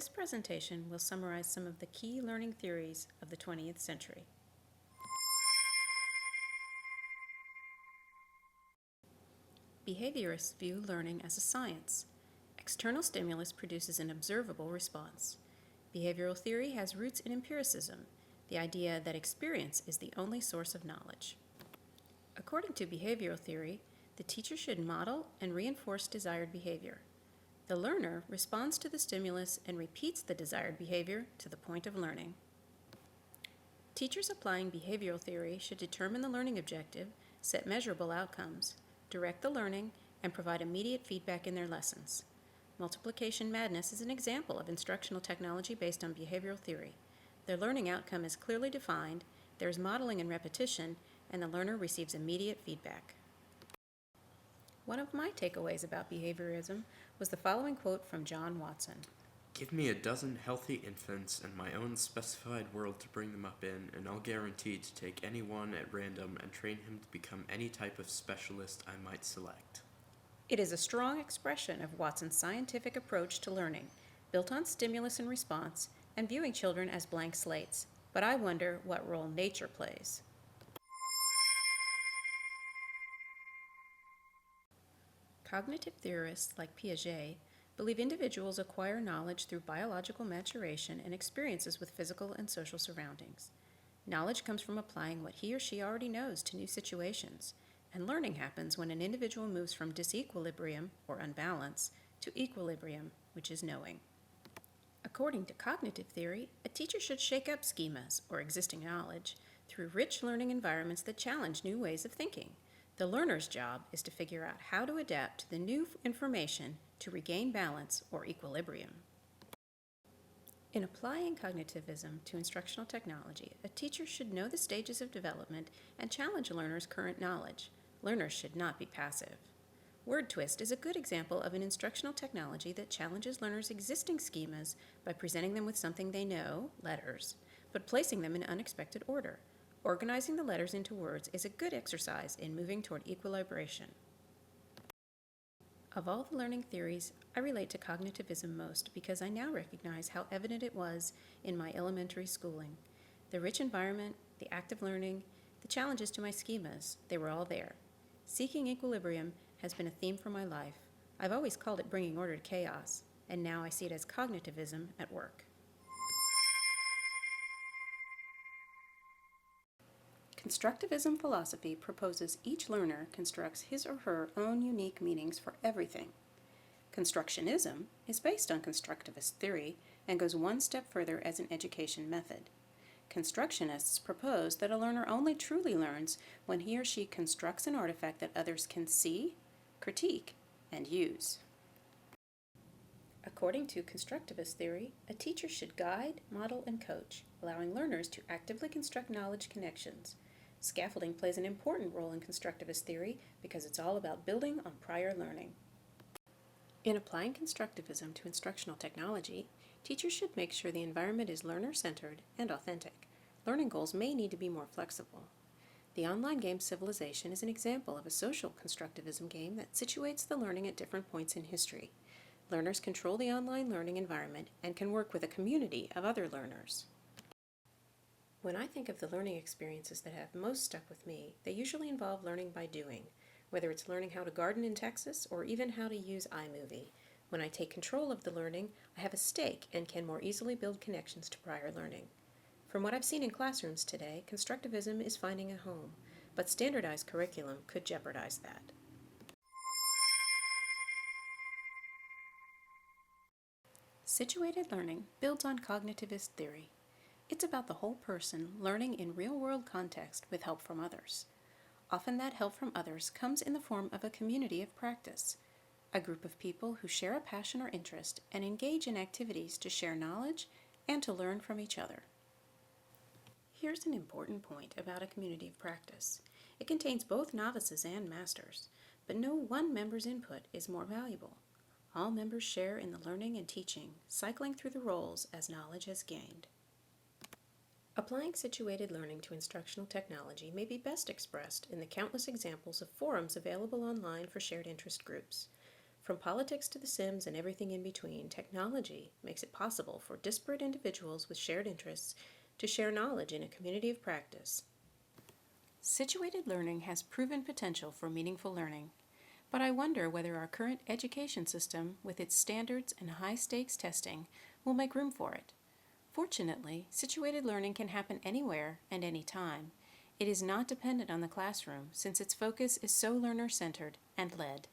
This presentation will summarize some of the key learning theories of the 20th century. Behaviorists view learning as a science. External stimulus produces an observable response. Behavioral theory has roots in empiricism, the idea that experience is the only source of knowledge. According to behavioral theory, the teacher should model and reinforce desired behavior. The learner responds to the stimulus and repeats the desired behavior to the point of learning. Teachers applying behavioral theory should determine the learning objective, set measurable outcomes, direct the learning, and provide immediate feedback in their lessons. Multiplication madness is an example of instructional technology based on behavioral theory. The learning outcome is clearly defined, there is modeling and repetition, and the learner receives immediate feedback. One of my takeaways about behaviorism was the following quote from John Watson. "Give me a dozen healthy infants and my own specified world to bring them up in, and I'll guarantee to take any one at random and train him to become any type of specialist I might select." It is a strong expression of Watson's scientific approach to learning, built on stimulus and response, and viewing children as blank slates. But I wonder what role nature plays. Cognitive theorists like Piaget believe individuals acquire knowledge through biological maturation and experiences with physical and social surroundings. Knowledge comes from applying what he or she already knows to new situations, and learning happens when an individual moves from disequilibrium, or unbalance, to equilibrium, which is knowing. According to cognitive theory, a teacher should shake up schemas, or existing knowledge, through rich learning environments that challenge new ways of thinking. The learner's job is to figure out how to adapt to the new information to regain balance or equilibrium. In applying cognitivism to instructional technology, a teacher should know the stages of development and challenge a learner's current knowledge. Learners should not be passive. Word twist is a good example of an instructional technology that challenges learners' existing schemas by presenting them with something they know, letters, but placing them in unexpected order. Organizing the letters into words is a good exercise in moving toward equilibration. Of all the learning theories, I relate to cognitivism most because I now recognize how evident it was in my elementary schooling. The rich environment, the active learning, the challenges to my schemas, they were all there. Seeking equilibrium has been a theme for my life. I've always called it bringing order to chaos, and now I see it as cognitivism at work. Constructivism philosophy proposes each learner constructs his or her own unique meanings for everything. Constructionism is based on constructivist theory and goes one step further as an education method. Constructionists propose that a learner only truly learns when he or she constructs an artifact that others can see, critique, and use. According to constructivist theory, a teacher should guide, model, and coach, allowing learners to actively construct knowledge connections. Scaffolding plays an important role in constructivist theory because it's all about building on prior learning. In applying constructivism to instructional technology, teachers should make sure the environment is learner-centered and authentic. Learning goals may need to be more flexible. The online game Civilization is an example of a social constructivism game that situates the learning at different points in history. Learners control the online learning environment and can work with a community of other learners. When I think of the learning experiences that have most stuck with me, they usually involve learning by doing, whether it's learning how to garden in Texas or even how to use iMovie. When I take control of the learning, I have a stake and can more easily build connections to prior learning. From what I've seen in classrooms today, constructivism is finding a home, but standardized curriculum could jeopardize that. Situated learning builds on cognitivist theory. It's about the whole person learning in real-world context with help from others. Often that help from others comes in the form of a community of practice, a group of people who share a passion or interest and engage in activities to share knowledge and to learn from each other. Here's an important point about a community of practice. It contains both novices and masters, but no one member's input is more valuable. All members share in the learning and teaching, cycling through the roles as knowledge is gained. Applying situated learning to instructional technology may be best expressed in the countless examples of forums available online for shared interest groups. From politics to The Sims and everything in between, technology makes it possible for disparate individuals with shared interests to share knowledge in a community of practice. Situated learning has proven potential for meaningful learning, but I wonder whether our current education system, with its standards and high-stakes testing, will make room for it. Fortunately, situated learning can happen anywhere and anytime. It is not dependent on the classroom, since its focus is so learner-centered and led.